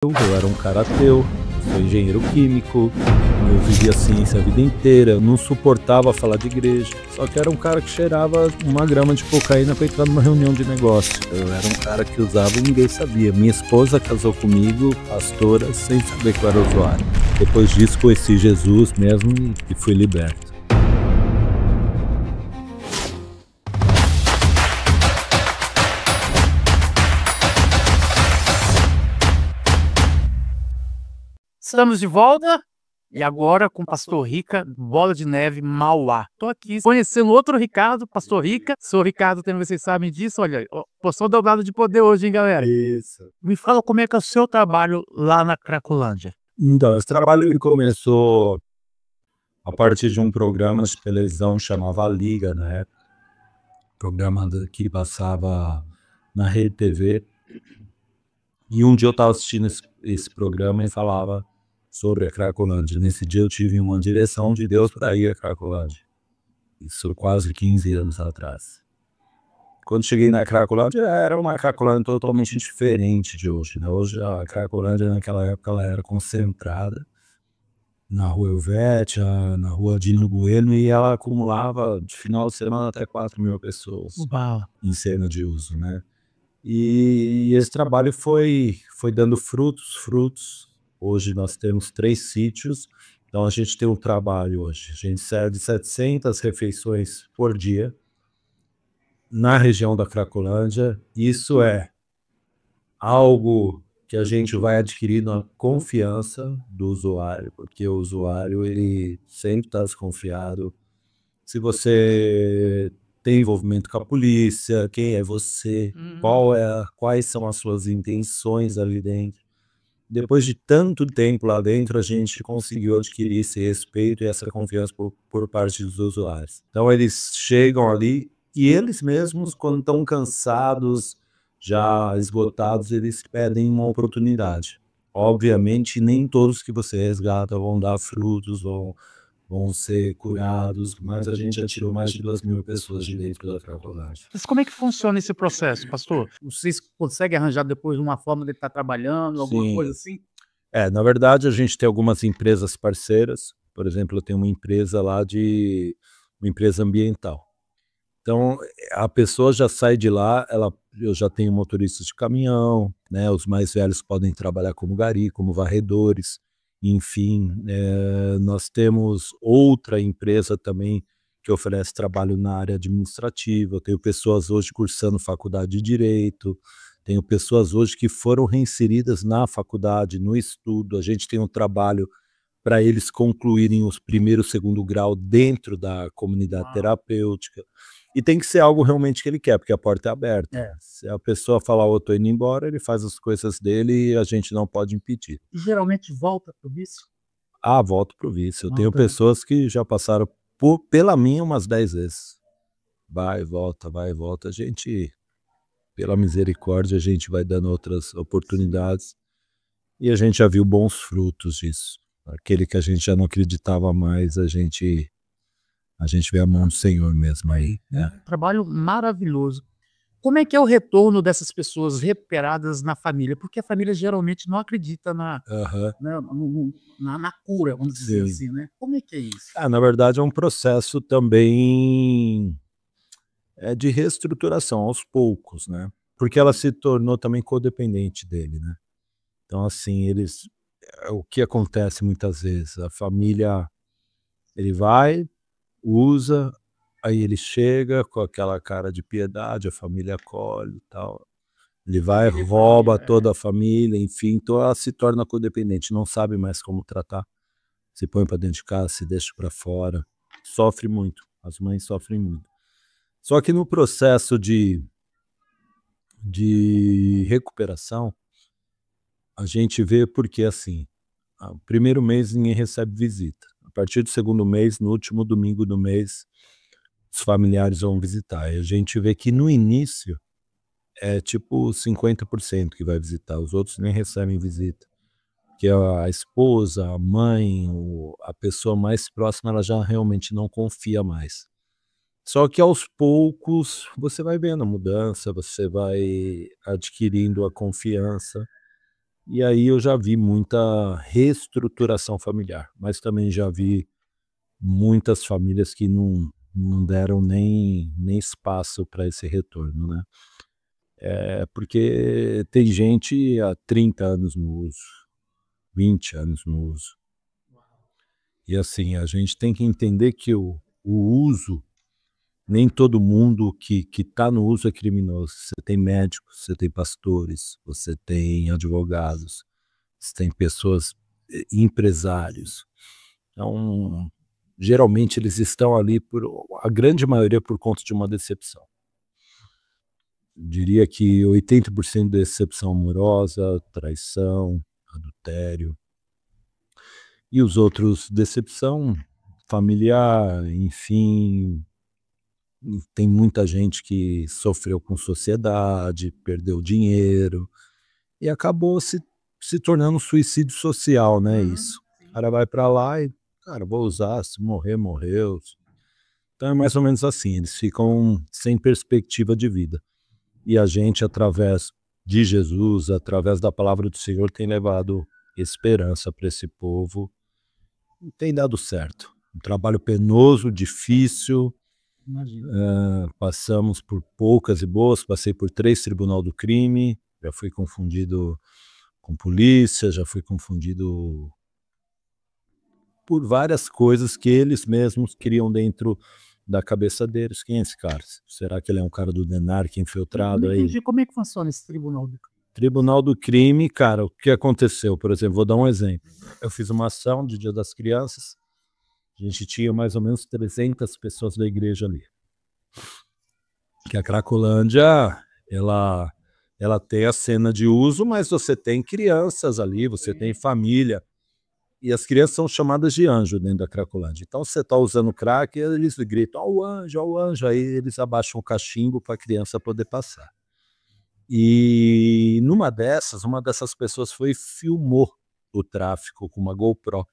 Eu era um cara ateu, sou engenheiro químico, eu vivia ciência a vida inteira, eu não suportava falar de igreja, só que era um cara que cheirava 1 grama de cocaína para entrar numa reunião de negócio. Eu era um cara que usava e ninguém sabia. Minha esposa casou comigo, pastora, sem saber que eu era usuário. Depois disso conheci Jesus mesmo e fui liberto. Estamos de volta e agora com o Pastor Rica, Bola de Neve, Mauá. Estou aqui conhecendo outro Ricardo, Pastor Rica. Sou Ricardo, tendo vocês sabem disso. Olha, porção dobrada de poder hoje, hein, galera? Isso. Me fala como é que é o seu trabalho lá na Cracolândia. Então, esse trabalho ele começou a partir de um programa de televisão chamava A Liga, na época. Programa que passava na Rede TV. E um dia eu estava assistindo esse programa e falava sobre a Cracolândia. Nesse dia eu tive uma direção de Deus para ir à Cracolândia. Isso quase 15 anos atrás. Quando cheguei na Cracolândia, era uma Cracolândia totalmente diferente de hoje, né? Hoje a Cracolândia naquela época ela era concentrada na Rua Elvete, na Rua Dino Bueno, e ela acumulava de final de semana até 4.000 pessoas Uau. em cena de uso, né? E esse trabalho foi dando frutos. Hoje nós temos 3 sítios, então a gente tem um trabalho hoje. A gente serve 700 refeições por dia na região da Cracolândia. Isso é algo que a gente vai adquirindo a confiança do usuário, porque o usuário ele sempre está desconfiado. Se você tem envolvimento com a polícia, quem é você, quais são as suas intenções ali dentro. Depois de tanto tempo lá dentro, a gente conseguiu adquirir esse respeito e essa confiança por parte dos usuários. Então eles chegam ali e eles mesmos, quando estão cansados, já esgotados, eles pedem uma oportunidade. Obviamente, nem todos que você resgata vão dar frutos, vão ser curados, mas a gente já tirou mais de 2.000 pessoas de dentro da Cracolândia. Mas como é que funciona esse processo, pastor? Vocês conseguem arranjar depois uma forma de estar trabalhando, alguma Sim. coisa assim? Na verdade, a gente tem algumas empresas parceiras. Por exemplo, eu tenho uma empresa lá uma empresa ambiental. Então, a pessoa já sai de lá, eu já tenho motoristas de caminhão, né? Os mais velhos podem trabalhar como gari, como varredores, enfim. Nós temos outra empresa também que oferece trabalho na área administrativa. Eu tenho pessoas hoje cursando faculdade de Direito, tenho pessoas hoje que foram reinseridas na faculdade, no estudo. A gente tem um trabalho para eles concluírem os primeiro e segundo grau dentro da comunidade terapêutica. E tem que ser algo realmente que ele quer, porque a porta é aberta. Se a pessoa falar, eu tô indo embora, ele faz as coisas dele e a gente não pode impedir. E geralmente volta pro vício? Volto pro vício. Eu tenho Volta, né? pessoas que já passaram pela minha umas 10 vezes. Vai e volta, vai e volta. A gente, pela misericórdia, a gente vai dando outras oportunidades e a gente já viu bons frutos disso. Aquele que a gente já não acreditava mais, a gente vê a mão do Senhor mesmo aí, né? Trabalho maravilhoso. Como é que é o retorno dessas pessoas recuperadas na família? Porque a família geralmente não acredita Aham. na cura, vamos dizer Sim. assim, né? Como é que é isso? Na verdade é um processo também de reestruturação aos poucos, né? Porque ela se tornou também codependente dele, né? Então assim, o que acontece muitas vezes, a família, ele vai, usa, aí ele chega com aquela cara de piedade, a família acolhe e tal. Ele vai, rouba toda a família, enfim, então ela se torna codependente, não sabe mais como tratar. Se põe para dentro de casa, se deixa para fora, sofre muito, as mães sofrem muito. Só que no processo de recuperação, a gente vê porque assim, o primeiro mês ninguém recebe visita. A partir do segundo mês, no último domingo do mês, os familiares vão visitar. E a gente vê que no início é tipo 50% que vai visitar, os outros nem recebem visita. Que a esposa, a mãe, a pessoa mais próxima, ela já realmente não confia mais. Só que aos poucos você vai vendo a mudança, você vai adquirindo a confiança E aí eu já vi muita reestruturação familiar, mas também já vi muitas famílias que não deram nem espaço para esse retorno, né. Porque tem gente há 30 anos no uso, 20 anos no uso. E assim, a gente tem que entender que o uso, nem todo mundo que está no uso é criminoso. Você tem médicos, você tem pastores, você tem advogados, você tem pessoas, empresários. Então, geralmente eles estão ali a grande maioria por conta de uma decepção. Diria que 80% decepção amorosa, traição, adultério. E os outros, decepção familiar, enfim. Tem muita gente que sofreu com sociedade, perdeu dinheiro e acabou se tornando um suicídio social, né, isso. O cara vai para lá e, cara, vou usar, se morrer, morreu. Então é mais ou menos assim, eles ficam sem perspectiva de vida. E a gente, através de Jesus, através da palavra do Senhor, tem levado esperança para esse povo e tem dado certo. Um trabalho penoso, difícil. Passamos por poucas e boas, passei por 3 tribunal do crime, já fui confundido com polícia, já fui confundido por várias coisas que eles mesmos criam dentro da cabeça deles. Quem é esse cara? Será que ele é um cara do DENARC infiltrado Não aí? entendi como é que funciona esse tribunal. Tribunal do crime, cara, o que aconteceu? Por exemplo, vou dar um exemplo. Eu fiz uma ação de Dia das Crianças, a gente tinha mais ou menos 300 pessoas da igreja ali. Que a Cracolândia, ela tem a cena de uso, mas você tem crianças ali, você tem família. E as crianças são chamadas de anjo dentro da Cracolândia. Então você está usando crack e eles gritam, ó o anjo, aí eles abaixam o cachimbo para a criança poder passar. E uma dessas pessoas filmou o tráfico com uma GoPro.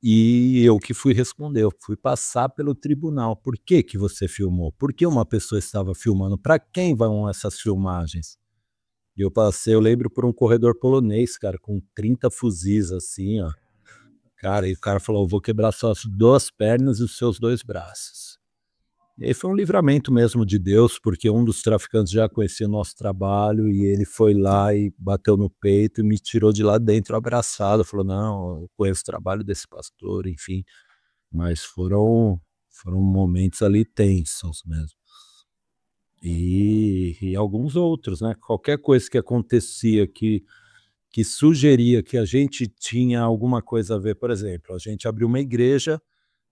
E eu que fui responder, eu fui passar pelo tribunal. Por que que você filmou? Por que uma pessoa estava filmando? Para quem vão essas filmagens? E eu passei, eu lembro, por um corredor polonês, cara, com 30 fuzis assim, ó. Cara, e o cara falou, vou quebrar suas 2 pernas e os seus 2 braços. E aí foi um livramento mesmo de Deus, porque um dos traficantes já conhecia o nosso trabalho e ele foi lá e bateu no peito e me tirou de lá dentro abraçado, falou, não, eu conheço o trabalho desse pastor, enfim. Mas foram momentos ali tensos mesmo. E alguns outros, né? Qualquer coisa que acontecia que sugeria que a gente tinha alguma coisa a ver, por exemplo, a gente abriu uma igreja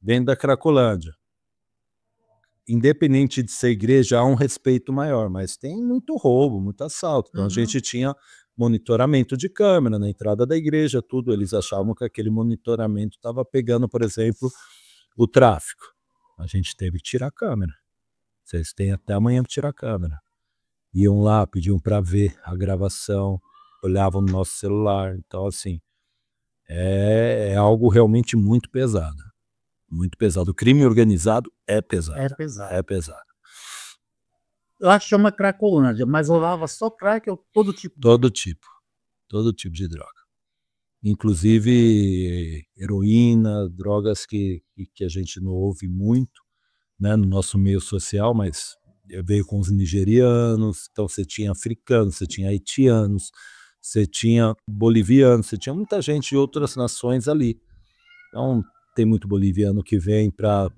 dentro da Cracolândia. Independente de ser igreja, há um respeito maior, mas tem muito roubo, muito assalto. Então a gente tinha monitoramento de câmera na entrada da igreja, tudo. Eles achavam que aquele monitoramento estava pegando, por exemplo, o tráfico. A gente teve que tirar a câmera. Vocês têm até amanhã para tirar a câmera. Iam lá, pediam para ver a gravação, olhavam no nosso celular. Então, assim, é algo realmente muito pesado. Muito pesado. O crime organizado é pesado. Era pesado. É pesado. Eu acho que chama Cracolândia, mas rolava só crack ou todo tipo? Todo tipo de droga. Inclusive heroína, drogas que a gente não ouve muito, né, no nosso meio social, mas veio com os nigerianos, então você tinha africanos, você tinha haitianos, você tinha bolivianos, você tinha muita gente de outras nações ali. Então tem muito boliviano que vem para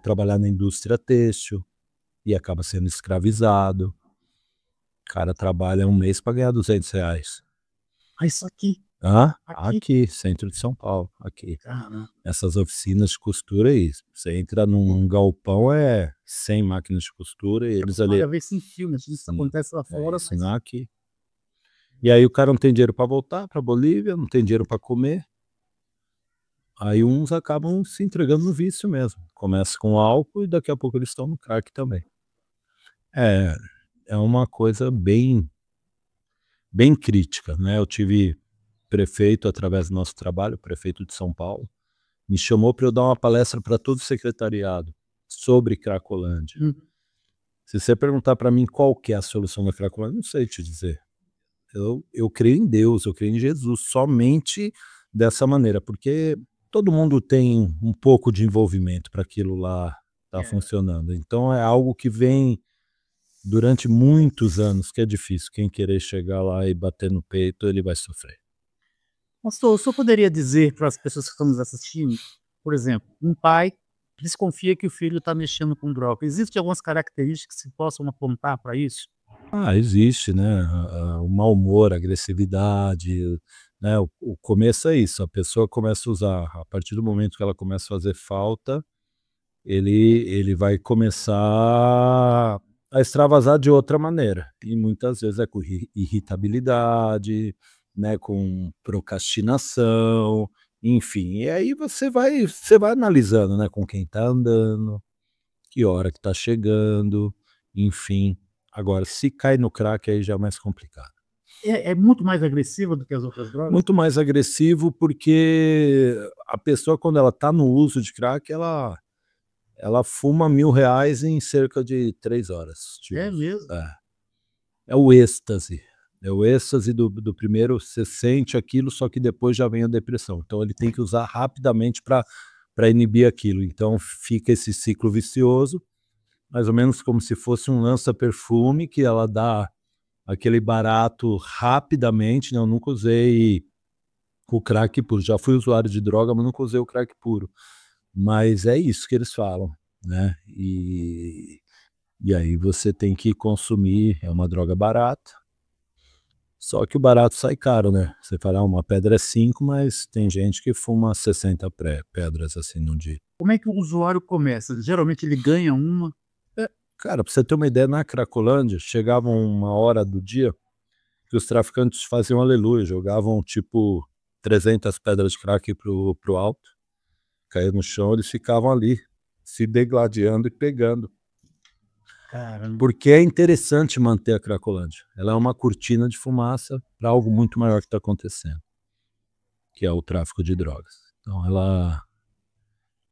trabalhar na indústria têxtil e acaba sendo escravizado. O cara trabalha um mês para ganhar R$200. Ah, isso aqui. Aqui, centro de São Paulo, aqui. Caramba. Essas oficinas de costura aí, você entra num galpão, 100 máquinas de costura e eles ali... Olha, ver se em filme, isso acontece lá fora, mas... aqui. E aí o cara não tem dinheiro para voltar para Bolívia, não tem dinheiro para comer. Aí uns acabam se entregando no vício mesmo. Começa com álcool e daqui a pouco eles estão no crack também. É uma coisa bem crítica, né? Eu tive prefeito, através do nosso trabalho, prefeito de São Paulo, me chamou para eu dar uma palestra para todo o secretariado sobre Cracolândia. Se você perguntar para mim qual que é a solução da Cracolândia, não sei te dizer. eu creio em Deus, eu creio em Jesus, somente dessa maneira, porque todo mundo tem um pouco de envolvimento para aquilo lá estar funcionando. Então é algo que vem durante muitos anos, que é difícil. Quem querer chegar lá e bater no peito, ele vai sofrer. Pastor, o senhor poderia dizer para as pessoas que estão nos assistindo, por exemplo, um pai desconfia que o filho está mexendo com droga. Existem algumas características que se possam apontar para isso? Existe, né, o mau humor, a agressividade, né, o começo é isso, a pessoa começa a usar, a partir do momento que ela começa a fazer falta, ele vai começar a extravasar de outra maneira, e muitas vezes é com irritabilidade, né, com procrastinação, enfim, e aí você vai analisando, né, com quem tá andando, que hora que tá chegando, enfim. Agora, se cai no crack, aí já é mais complicado. É muito mais agressiva do que as outras drogas? Muito mais agressivo, porque a pessoa, quando ela tá no uso de crack, ela fuma R$ 1.000 em cerca de 3 horas. Tipo, É mesmo? é o êxtase. É o êxtase do primeiro, você sente aquilo, só que depois já vem a depressão. Então ele tem que usar rapidamente para inibir aquilo. Então fica esse ciclo vicioso, mais ou menos como se fosse um lança-perfume, que ela dá aquele barato rapidamente, né? Eu nunca usei o crack puro, já fui usuário de droga, mas nunca usei o crack puro. Mas é isso que eles falam, né? E aí você tem que consumir, é uma droga barata, só que o barato sai caro, né? Você fala, uma pedra é 5, mas tem gente que fuma 60 pedras assim num dia. Como é que o usuário começa? Geralmente ele ganha uma. Cara, pra você ter uma ideia, na Cracolândia, chegava uma hora do dia que os traficantes faziam aleluia, jogavam tipo 300 pedras de crack pro alto, caíam no chão, eles ficavam ali, se degladiando e pegando. Caramba. Porque é interessante manter a Cracolândia. Ela é uma cortina de fumaça para algo muito maior que está acontecendo, que é o tráfico de drogas. Então ela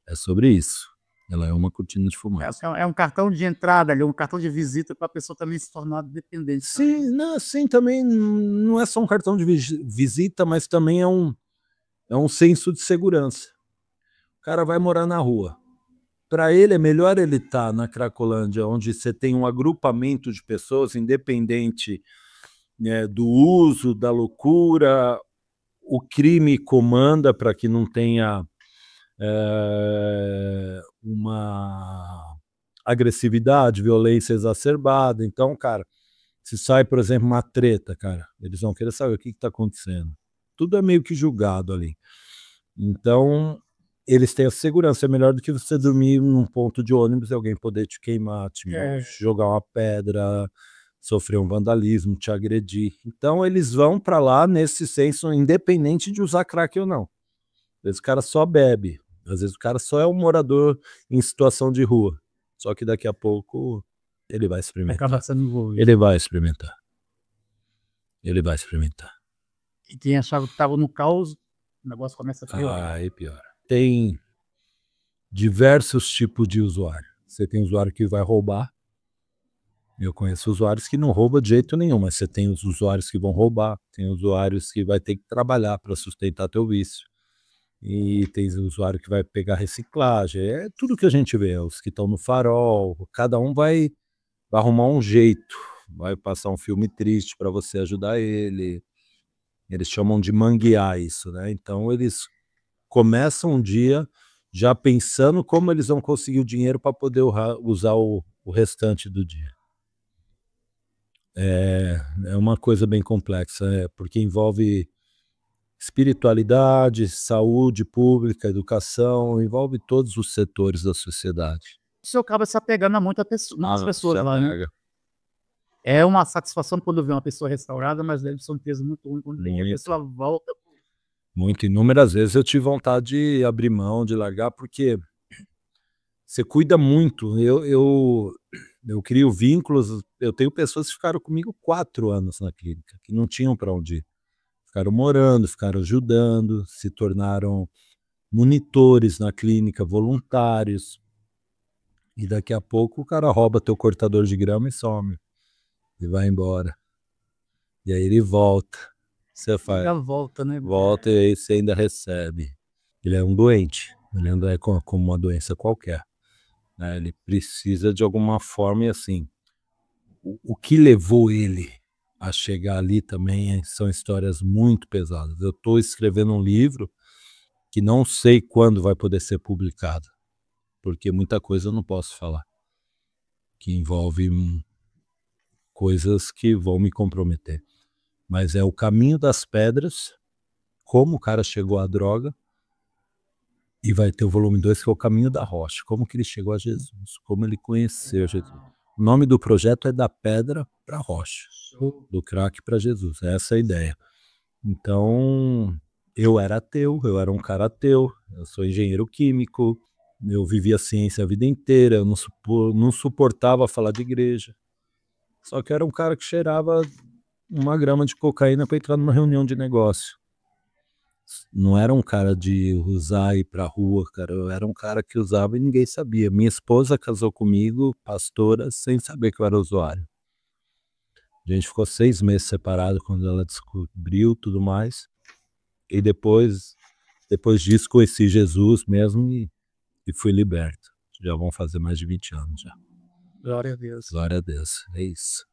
é sobre isso. Ela é uma cortina de fumaça. É um cartão de entrada ali, um cartão de visita para a pessoa também se tornar dependente. Sim, não, sim, também não é só um cartão de visita, mas também é um senso de segurança. O cara vai morar na rua. Para ele é melhor ele estar na Cracolândia, onde você tem um agrupamento de pessoas, independente, né, do uso, da loucura, o crime comanda para que não tenha uma agressividade, violência exacerbada. Então, cara, se sai, por exemplo, uma treta, cara, eles vão querer saber o que está acontecendo. Tudo é meio que julgado ali. Então, eles têm a segurança. É melhor do que você dormir num ponto de ônibus e alguém poder te queimar, te jogar uma pedra, sofrer um vandalismo, te agredir. Então, eles vão para lá nesse senso, independente de usar crack ou não. Às vezes o cara só bebe, às vezes o cara só é um morador em situação de rua. Só que daqui a pouco ele vai experimentar. Acaba sendo envolvido. Ele vai experimentar. Ele vai experimentar. E quem achava que estava no caos, o negócio começa a piorar. Aí piora. Tem diversos tipos de usuário. Você tem usuário que vai roubar. Eu conheço usuários que não roubam de jeito nenhum, mas você tem os usuários que vão roubar, tem usuários que vai ter que trabalhar para sustentar teu vício. E tem usuário que vai pegar reciclagem, é tudo que a gente vê, os que estão no farol, cada um vai arrumar um jeito, vai passar um filme triste para você ajudar ele. Eles chamam de manguear isso, né? Então eles começam um dia já pensando como eles vão conseguir o dinheiro para poder usar o restante do dia. É uma coisa bem complexa, porque envolve espiritualidade, saúde pública, educação, envolve todos os setores da sociedade. O senhor acaba se apegando a muitas pessoas lá, né? É uma satisfação quando vê uma pessoa restaurada, mas deve ser um peso muito ruim quando a pessoa volta. Muito, inúmeras vezes eu tive vontade de abrir mão, de largar, porque você cuida muito. Eu crio vínculos, eu tenho pessoas que ficaram comigo 4 anos na clínica, que não tinham para onde ir. Ficaram morando, ficaram ajudando, se tornaram monitores na clínica, voluntários. E daqui a pouco o cara rouba teu cortador de grama e some. E vai embora. E aí ele volta. Você faz, Já volta, né? volta e aí você ainda recebe. Ele é um doente, ele não é como uma doença qualquer, né? Ele precisa de alguma forma e assim, o que levou ele a chegar ali também são histórias muito pesadas. Eu estou escrevendo um livro que não sei quando vai poder ser publicado, porque muita coisa eu não posso falar, que envolve coisas que vão me comprometer. Mas é o caminho das pedras, como o cara chegou à droga, e vai ter o volume 2 que é o caminho da rocha, como que ele chegou a Jesus, como ele conheceu Jesus. O nome do projeto é Da Pedra para a Rocha, do crack para Jesus, essa é a ideia. Então, eu era ateu, eu era um cara ateu, eu sou engenheiro químico, eu vivi a ciência a vida inteira, eu não suportava falar de igreja. Só que eu era um cara que cheirava 1 grama de cocaína para entrar numa reunião de negócio. Não era um cara de usar e ir pra rua, cara. Eu era um cara que usava e ninguém sabia. Minha esposa casou comigo, pastora, sem saber que eu era usuário. A gente ficou 6 meses separado quando ela descobriu tudo mais. E depois disso conheci Jesus mesmo e fui liberto. Já vão fazer mais de 20 anos já. Glória a Deus. Glória a Deus, é isso.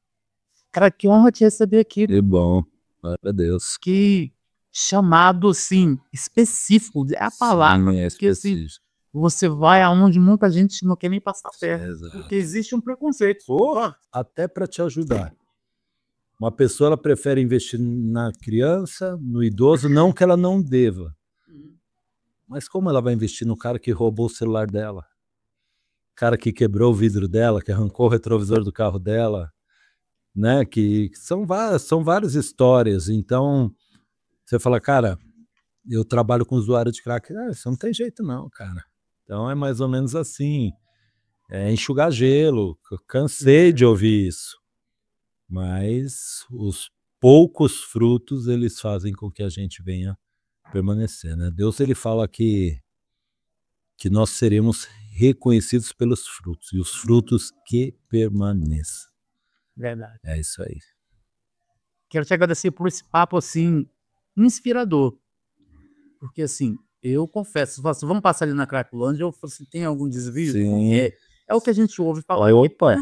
Cara, que honra te receber aqui. Que bom, glória a Deus. Que chamado, assim, específico, é a palavra. Sim, é Porque, assim, específico. você vai aonde muita gente não quer nem passar perto. Exato. Porque existe um preconceito. Até para te ajudar. Uma pessoa ela prefere investir na criança, no idoso, não que ela não deva. Mas como ela vai investir no cara que roubou o celular dela? Cara que quebrou o vidro dela, que arrancou o retrovisor do carro dela, né? Que são várias histórias. Então, você fala, cara, eu trabalho com usuário de crack. Isso não tem jeito não, cara. Então é mais ou menos assim. É enxugar gelo. Eu cansei de ouvir isso. Mas os poucos frutos, eles fazem com que a gente venha permanecer, né? Deus, ele fala que nós seremos reconhecidos pelos frutos, e os frutos que permaneçam. Verdade. É isso aí. Quero te agradecer por esse papo, assim, inspirador. Porque, assim, eu confesso, vamos passar ali na Cracolândia, eu falo assim, tem algum desvio? Sim. É o que a gente ouve falar. Opa.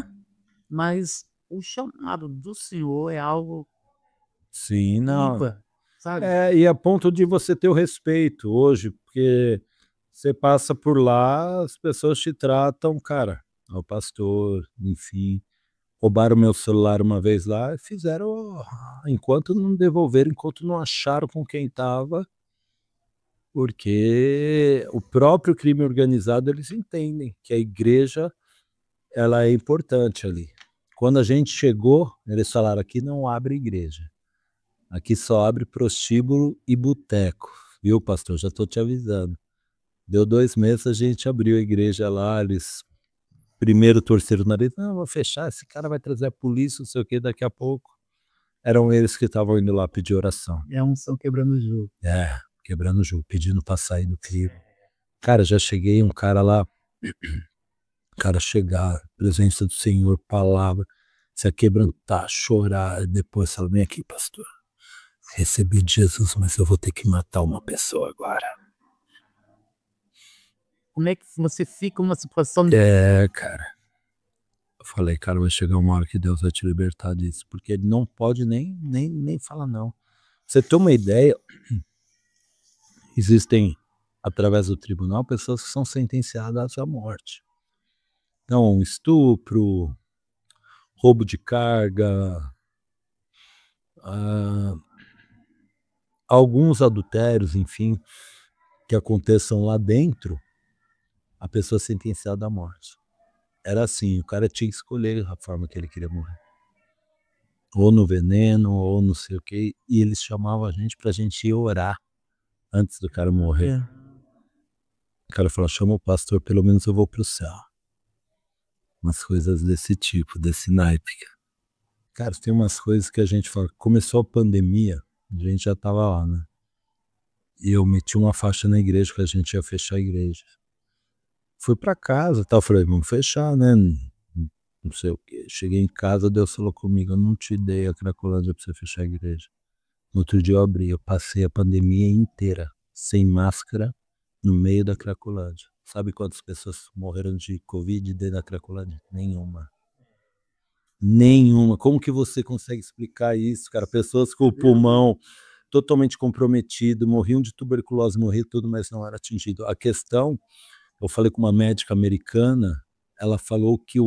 Mas o chamado do Senhor é algo Sim, não. ímpar, sabe? E a ponto de você ter o respeito hoje, porque você passa por lá, as pessoas te tratam, cara, ao pastor, enfim. Roubaram meu celular uma vez lá e fizeram, enquanto não devolveram, enquanto não acharam com quem estava, porque o próprio crime organizado, eles entendem que a igreja, ela é importante ali. Quando a gente chegou, eles falaram, aqui não abre igreja, aqui só abre prostíbulo e boteco, viu, pastor? Já estou te avisando. Deu 2 meses, a gente abriu a igreja lá, eles primeiro torceram o nariz, não, vou fechar, esse cara vai trazer a polícia, não sei o que, daqui a pouco. Eram eles que estavam indo lá pedir oração. É um são quebrando o jogo. Quebrando o jogo, pedindo pra sair do crime. Cara, já cheguei, um cara lá, cara chegar, presença do Senhor, palavra, se quebrantar, chorar, depois fala, vem aqui, pastor, recebi de Jesus, mas eu vou ter que matar uma pessoa agora. Como é que você fica numa situação Cara. Eu falei, cara, vai chegar uma hora que Deus vai te libertar disso, porque ele não pode nem falar não. Você tem uma ideia, existem, através do tribunal, pessoas que são sentenciadas à morte. Então, estupro, roubo de carga, alguns adultérios, enfim, que aconteçam lá dentro, a pessoa é sentenciada à morte. Era assim, o cara tinha que escolher a forma que ele queria morrer. Ou no veneno, ou não sei o que, e eles chamavam a gente pra gente ir orar antes do cara morrer. O cara falou, chama o pastor, pelo menos eu vou pro céu. Umas coisas desse tipo, desse naipe. Cara, tem umas coisas que a gente fala, começou a pandemia, a gente já tava lá, né? E eu meti uma faixa na igreja que a gente ia fechar a igreja. Fui pra casa, tal, falei, vamos fechar, né? não sei o quê. Cheguei em casa, Deus falou comigo: eu não te dei a Cracolândia para você fechar a igreja. No outro dia eu abri, eu passei a pandemia inteira sem máscara no meio da Cracolândia. Sabe quantas pessoas morreram de Covid dentro da Cracolândia? Nenhuma. Nenhuma. Como que você consegue explicar isso, cara? Pessoas com o pulmão totalmente comprometido, morriam de tuberculose, morriam tudo, mas não era atingido. A questão, eu falei com uma médica americana, ela falou que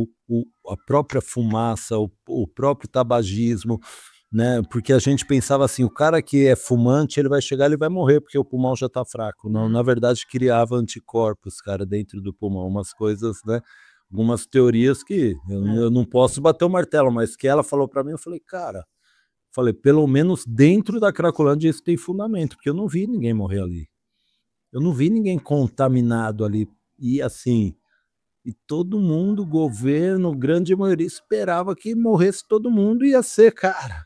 a própria fumaça, o próprio tabagismo, né? Porque a gente pensava assim, o cara que é fumante, ele vai chegar, ele vai morrer, porque o pulmão já está fraco. Não, na verdade, criava anticorpos, cara, dentro do pulmão, umas coisas, né? Algumas teorias que eu não posso bater o martelo, mas que ela falou para mim, eu falei, cara, pelo menos dentro da Cracolândia isso tem fundamento, porque eu não vi ninguém morrer ali. Eu não vi ninguém contaminado ali. E assim, e todo mundo, governo, grande maioria, esperava que morresse todo mundo, ia ser, cara.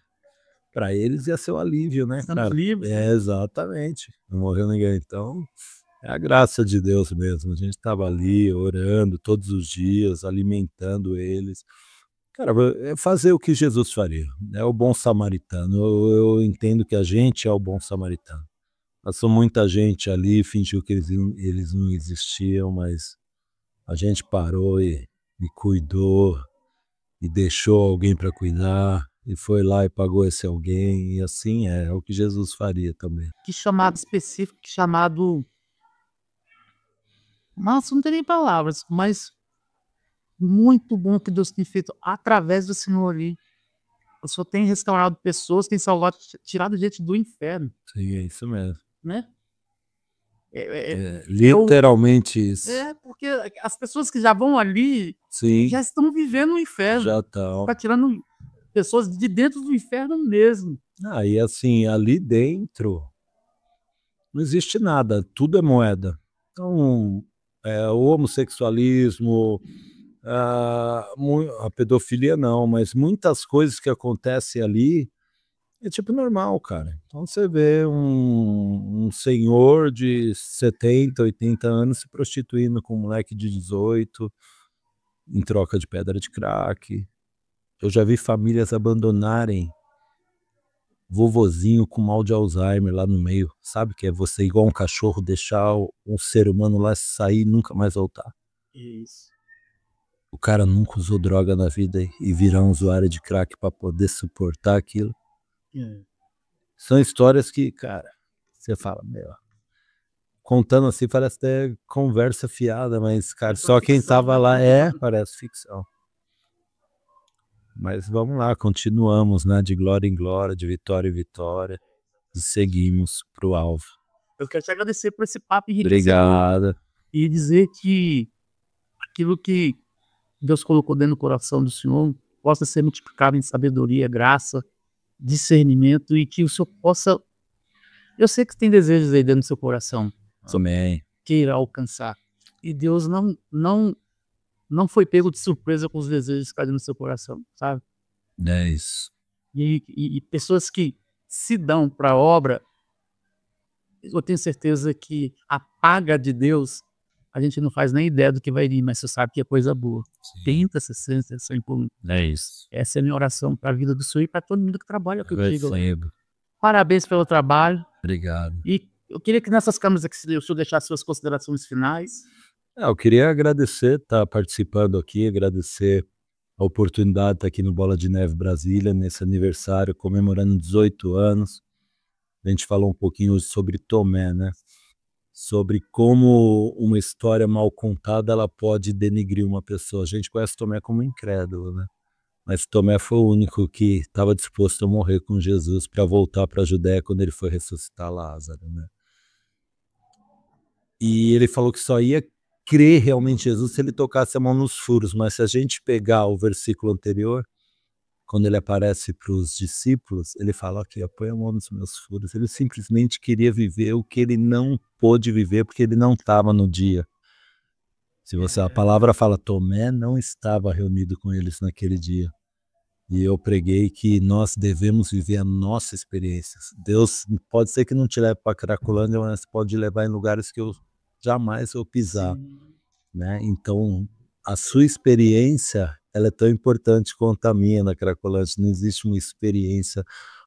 Para eles ia ser o alívio, né, cara? É, exatamente. Não morreu ninguém. Então, é a graça de Deus mesmo. A gente estava ali orando todos os dias, alimentando eles. Cara, é fazer o que Jesus faria. É o bom samaritano. Eu entendo que a gente é o bom samaritano. Passou muita gente ali, fingiu que eles não existiam, mas a gente parou e cuidou e deixou alguém para cuidar e foi lá e pagou esse alguém, e assim é o que Jesus faria também. Que chamado específico, que chamado. Nossa, não tem nem palavras, mas muito bom que Deus tem feito através do Senhor ali. O Senhor tem restaurado pessoas, tem salvado, tirado gente do inferno, Sim, é isso mesmo. né? Literalmente isso. Porque as pessoas que já vão ali Sim, já estão vivendo o inferno. já estão. Está tirando pessoas de dentro do inferno mesmo. E assim, ali dentro não existe nada, tudo é moeda. Então, o homossexualismo, a pedofilia não, mas muitas coisas que acontecem ali é tipo normal, cara. Então você vê um senhor de 70, 80 anos se prostituindo com um moleque de 18 em troca de pedra de crack. Eu já vi famílias abandonarem vovozinho com mal de Alzheimer lá no meio. Sabe que é você igual um cachorro deixar um ser humano lá sair e nunca mais voltar. Isso. O cara nunca usou droga na vida e virar um usuário de crack para poder suportar aquilo. São histórias que, cara, você fala, meu, contando assim parece até conversa fiada, mas, cara, só quem tava lá parece ficção. Mas vamos lá, continuamos, né, de glória em glória, de vitória em vitória, e seguimos pro alvo. Eu quero te agradecer por esse papo enriquecedor. Obrigado. E dizer que aquilo que Deus colocou dentro do coração do Senhor possa ser multiplicado em sabedoria, graça, discernimento, e que o Senhor possa... Eu sei que tem desejos aí dentro do seu coração. Amém. Queira alcançar. E Deus não foi pego de surpresa com os desejos que estão no seu coração, sabe? É isso. E pessoas que se dão para a obra, eu tenho certeza que a paga de Deus, a gente não faz nem ideia do que vai vir, mas você sabe que é coisa boa. Sim. 30, 60, 100 por um. É isso. Essa é a minha oração para a vida do Senhor e para todo mundo que trabalha contigo. Recebo. Parabéns pelo trabalho. Obrigado. E eu queria que nessas câmeras aqui, o senhor deixasse suas considerações finais. Eu queria agradecer estar participando aqui, agradecer a oportunidade de estar aqui no Bola de Neve Brasília, nesse aniversário, comemorando 18 anos. A gente falou um pouquinho hoje sobre Tomé, né? Sobre como uma história mal contada ela pode denigrir uma pessoa. A gente conhece Tomé como incrédulo, né? Mas Tomé foi o único que estava disposto a morrer com Jesus para voltar para a Judéia quando ele foi ressuscitar Lázaro, né? E ele falou que só ia crer realmente em Jesus se ele tocasse a mão nos furos, mas se a gente pegar o versículo anterior, quando ele aparece para os discípulos, ele fala aqui, põe a mão nos meus furos. Ele simplesmente queria viver o que ele não pôde viver porque ele não estava no dia. A palavra fala, Tomé não estava reunido com eles naquele dia. E eu preguei que nós devemos viver a nossa experiência. Deus pode ser que não te leve para Cracolândia, mas pode levar em lugares que eu jamais vou pisar, né? Então, a sua experiência ela é tão importante quanto a minha na Cracolândia. Não existe uma experiência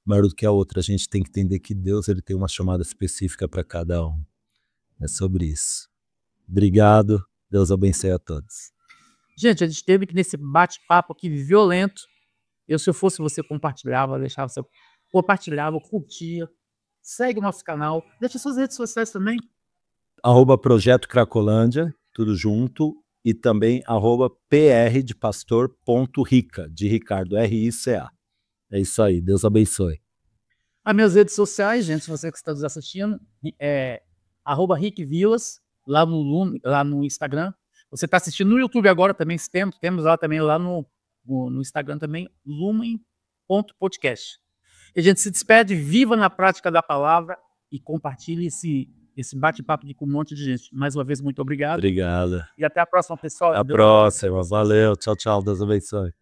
maior do que a outra. A gente tem que entender que Deus ele tem uma chamada específica para cada um. É sobre isso. Obrigado. Deus abençoe a todos. Gente, a gente teve que nesse bate-papo aqui violento, se eu fosse você, compartilhava, deixava você, compartilhava, curtia, segue o nosso canal, deixa suas redes sociais também. @Projeto Cracolândia, tudo junto, e também @pr de pastor.rica, de Ricardo, RICA. É isso aí, Deus abençoe. As minhas redes sociais, gente, se você que está nos assistindo, é @RickVilas, lá no Instagram. Você está assistindo no YouTube agora também, temos lá também, lá no Instagram também, lumen.podcast. E a gente se despede, viva na prática da palavra e compartilhe esse bate-papo aqui com um monte de gente. Mais uma vez, muito obrigado. Obrigado. E até a próxima, pessoal. Até a próxima. Valeu. Tchau, tchau. Deus abençoe.